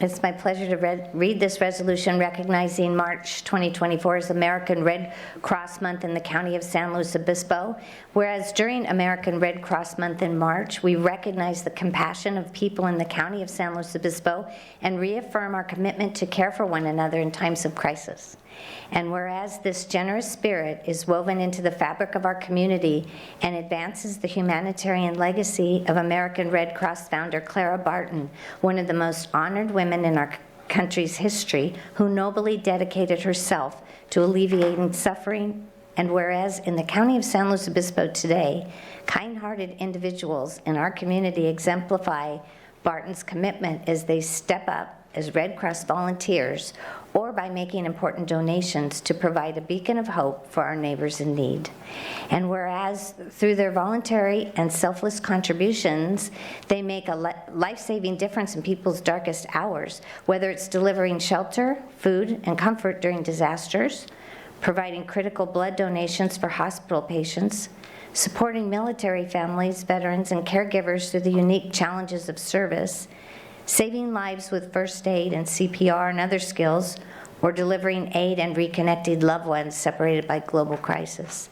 It's my pleasure to read this resolution recognizing March 2024 as American Red Cross Month in the County of San Luis Obispo. Whereas during American Red Cross Month in March, we recognize the compassion of people in the County of San Luis Obispo and reaffirm our commitment to care for one another in times of crisis. And whereas this generous spirit is woven into the fabric of our community and advances the humanitarian legacy of American Red Cross founder Clara Barton, one of the most honored women in our country's history, who nobly dedicated herself to alleviating suffering. And whereas in the County of San Luis Obispo today, kind-hearted individuals in our community exemplify Barton's commitment as they step up as Red Cross volunteers or by making important donations to provide a beacon of hope for our neighbors in need. And whereas through their voluntary and selfless contributions, they make a life-saving difference in people's darkest hours, whether it's delivering shelter, food, and comfort during disasters, providing critical blood donations for hospital patients, supporting military families, veterans, and caregivers through the unique challenges of service, saving lives with first aid and CPR and other skills, or delivering aid and reconnecting loved ones separated by global crisis.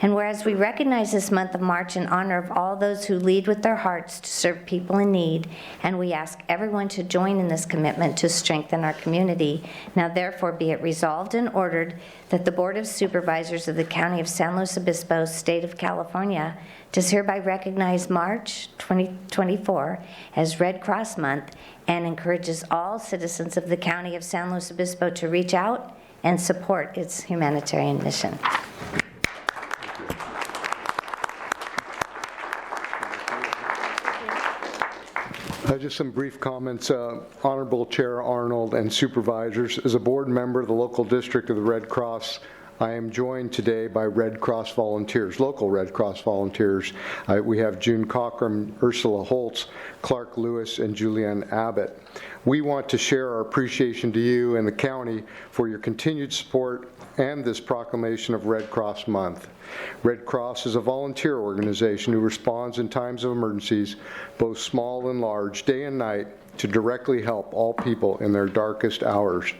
And whereas we recognize this month of March in honor of all those who lead with their hearts to serve people in need, and we ask everyone to join in this commitment to strengthen our community, now therefore be it resolved and ordered that the Board of Supervisors of the County of San Luis Obispo, State of California, does hereby recognize March 2024 as Red Cross Month and encourages all citizens of the County of San Luis Obispo to reach out and support its humanitarian mission. Just some brief comments. Honorable Chair Arnold and Supervisors, as a board member of the local district of the Red Cross, I am joined today by Red Cross volunteers, local Red Cross volunteers. We have June Cochran, Ursula Holtz, Clark Lewis, and Julianne Abbott. We want to share our appreciation to you and the county for your continued support and this proclamation of Red Cross Month. Red Cross is a volunteer organization who responds in times of emergencies, both small and large, day and night, to directly help all people in their darkest hours.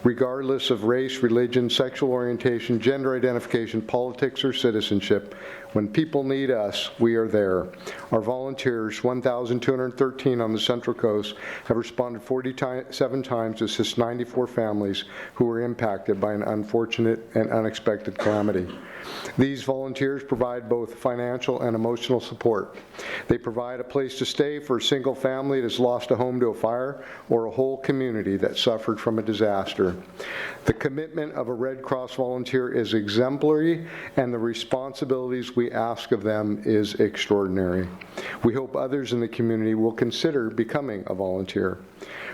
Regardless of race, religion, sexual orientation, gender identification, politics, or citizenship, when people need us, we are there. Our volunteers, 1,213 on the Central Coast, have responded 47 times to assist 94 families who were impacted by an unfortunate and unexpected calamity. These volunteers provide both financial and emotional support. They provide a place to stay for a single family that has lost a home to a fire or a whole community that suffered from a disaster. The commitment of a Red Cross volunteer is exemplary, and the responsibilities we ask of them is extraordinary. We hope others in the community will consider becoming a volunteer.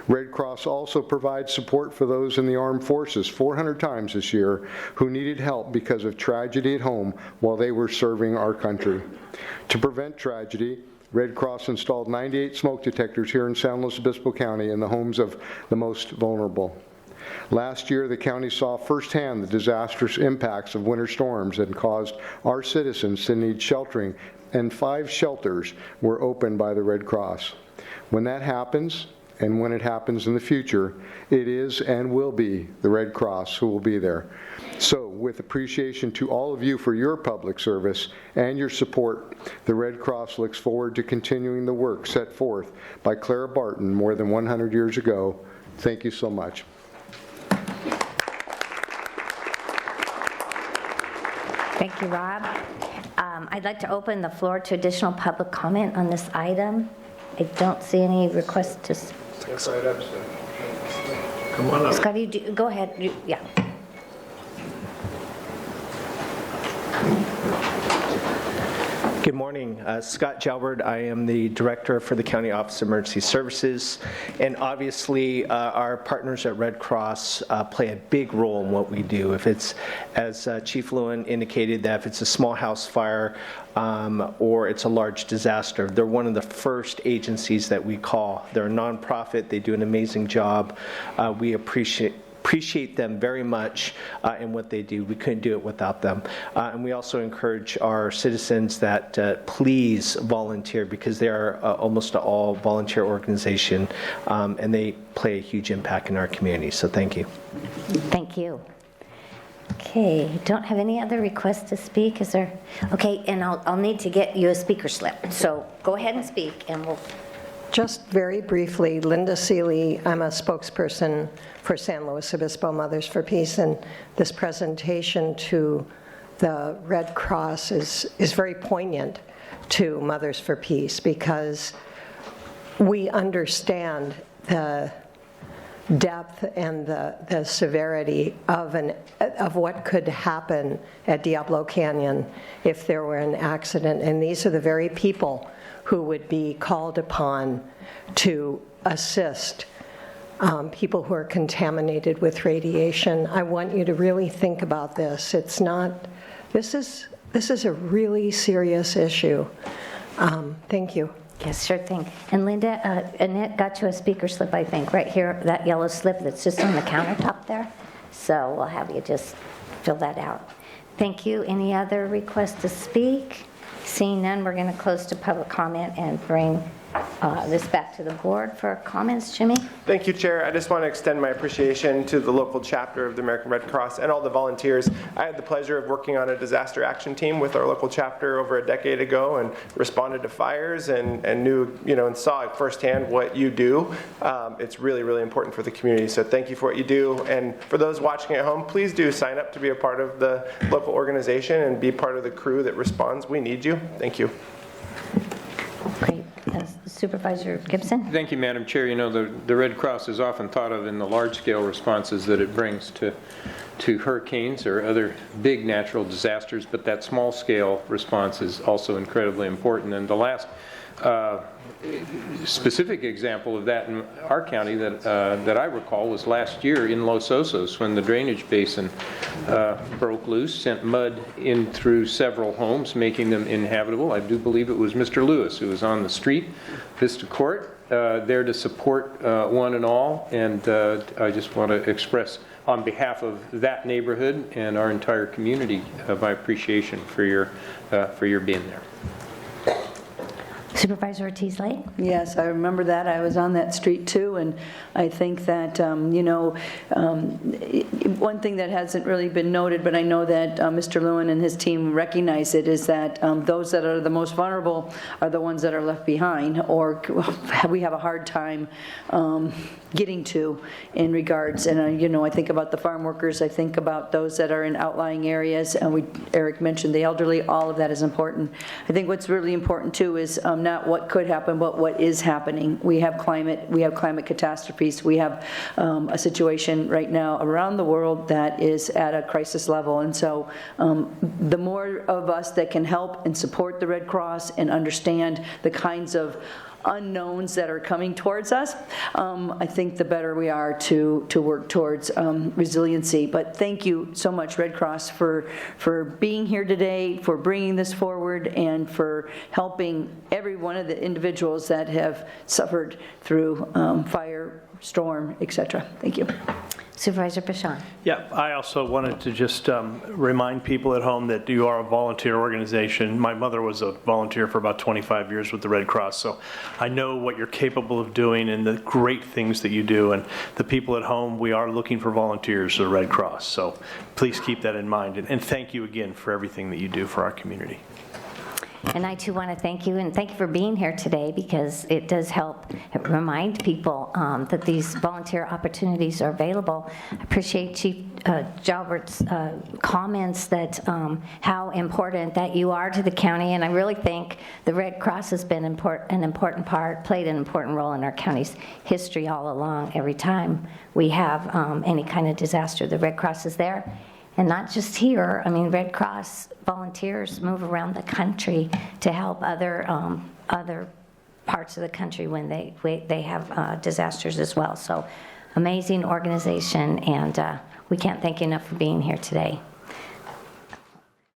Red Cross also provides support for those in the armed forces 400 times this year who needed help because of tragedy at home while they were serving our country. To prevent tragedy, Red Cross installed 98 smoke detectors here in San Luis Obispo County in the homes of the most vulnerable. Last year, the county saw firsthand the disastrous impacts of winter storms that caused our citizens to need sheltering, and 5 shelters were opened by the Red Cross. When that happens, and when it happens in the future, it is and will be the Red Cross who will be there. So, with appreciation to all of you for your public service and your support, the Red Cross looks forward to continuing the work set forth by Clara Barton more than 100 years ago. Thank you so much. Thank you, Rob. I'd like to open the floor to additional public comment on this item. I don't see any requests to... Yes, I'd have to. Come on up. Scott, go ahead. Yeah. Good morning. Scott Jalbert. I am the Director for the County Office of Emergency Services. And obviously, our partners at Red Cross play a big role in what we do. If it's, as Chief Lewin indicated, that if it's a small house fire or it's a large disaster, they're one of the first agencies that we call. They're a nonprofit. They do an amazing job. We appreciate appreciate them very much in what they do. We couldn't do it without them. And we also encourage our citizens that please volunteer, because they are almost all volunteer organization, and they play a huge impact in our community. So thank you. Thank you. Okay, don't have any other requests to speak, is there? Okay, and I'll need to get you a speaker slip, so go ahead and speak, and we'll... Just very briefly, Linda Seeley, I'm a spokesperson for San Luis Obispo Mothers for Peace, and this presentation to the Red Cross is very poignant to Mothers for Peace, because we understand the depth and the severity of what could happen at Diablo Canyon if there were an accident. And these are the very people who would be called upon to assist people who are contaminated with radiation. I want you to really think about this. It's not, this is a really serious issue. Thank you. Yes, sure thing. And Linda, Annette got you a speaker slip, I think, right here, that yellow slip that's just on the countertop there. So we'll have you just fill that out. Thank you. Any other requests to speak? Seeing none, we're going to close to public comment and bring this back to the board for comments. Jimmy? Thank you, Chair. I just want to extend my appreciation to the local chapter of the American Red Cross and all the volunteers. I had the pleasure of working on a disaster action team with our local chapter over a decade ago and responded to fires and knew, and saw firsthand what you do. It's really, really important for the community. So thank you for what you do. And for those watching at home, please do sign up to be a part of the local organization and be part of the crew that responds. We need you. Thank you. Great. Supervisor Gibson? Thank you, Madam Chair. The Red Cross is often thought of in the large-scale responses that it brings to hurricanes or other big natural disasters, but that small-scale response is also incredibly important. And the last specific example of that in our county that I recall was last year in Los Osos, when the drainage basin broke loose, sent mud in through several homes, making them inhabitable. I do believe it was Mr. Lewis who was on the street, Vista Court, there to support one and all. And I just want to express on behalf of that neighborhood and our entire community my appreciation for your being there. Supervisor Ortiz-Lake? Yes, I remember that. I was on that street too, and I think that, one thing that hasn't really been noted, but I know that Mr. Lewin and his team recognize it, is that those that are the most vulnerable are the ones that are left behind, or we have a hard time getting to in regards. And, I think about the farm workers, I think about those that are in outlying areas, and Eric mentioned the elderly. All of that is important. I think what's really important too is not what could happen, but what is happening. We have climate catastrophes. We have a situation right now around the world that is at a crisis level. And so the more of us that can help and support the Red Cross and understand the kinds of unknowns that are coming towards us, I think the better we are to work towards resiliency. But thank you so much, Red Cross, for being here today, for bringing this forward, and for helping every one of the individuals that have suffered through fire, storm, etc. Thank you. Supervisor Bashan? Yeah, I also wanted to just remind people at home that you are a volunteer organization. My mother was a volunteer for about 25 years with the Red Cross, so I know what you're capable of doing and the great things that you do. And the people at home, we are looking for volunteers for the Red Cross, so please keep that in mind. And thank you again for everything that you do for our community. And I too want to thank you, and thank you for being here today, because it does help remind people that these volunteer opportunities are available. I appreciate Chief Jalbert's comments that how important that you are to the county, and I really think the Red Cross has been played an important role in our county's history all along. Every time we have any kind of disaster, the Red Cross is there. And not just here. I mean, Red Cross volunteers move around the country to help other parts of the country when they have disasters as well. So amazing organization, and we can't thank you enough for being here today.